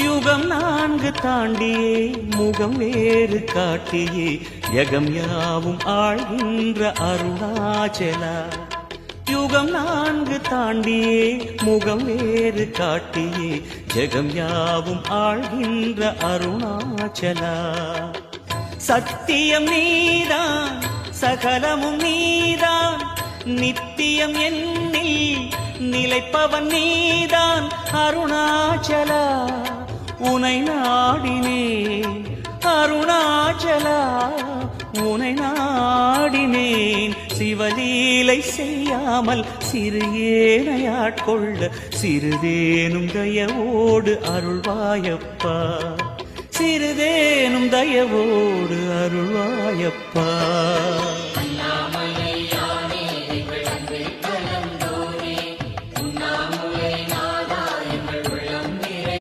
யுகம் 4 தாண்டியே முகம் வேறு காட்டியே யகம் யாவும் ஆழ்கின்ற அருணாச்சலா. யுகம் 4 தாண்டியே முகம் வேறு காட்டியே ஜெகம் யாவும் ஆழ்கின்ற அருணாச்சலா. சத்தியம் நீதான் சகலமும் நீதான் நித்தியம் என்னில் நிலைப்பவன் நீதான் அருணாச்சலா. உனை நாடினேன் அருணாச்சலா, உனை நாடினேன். சிவலீலை செய்யாமல் சிறு ஏனையாட்கொள்ள சிறிதேனும் தயவோடு அருள்வாயப்பா, சிறிதேனும் தயவோடு அருள்வாயப்பா.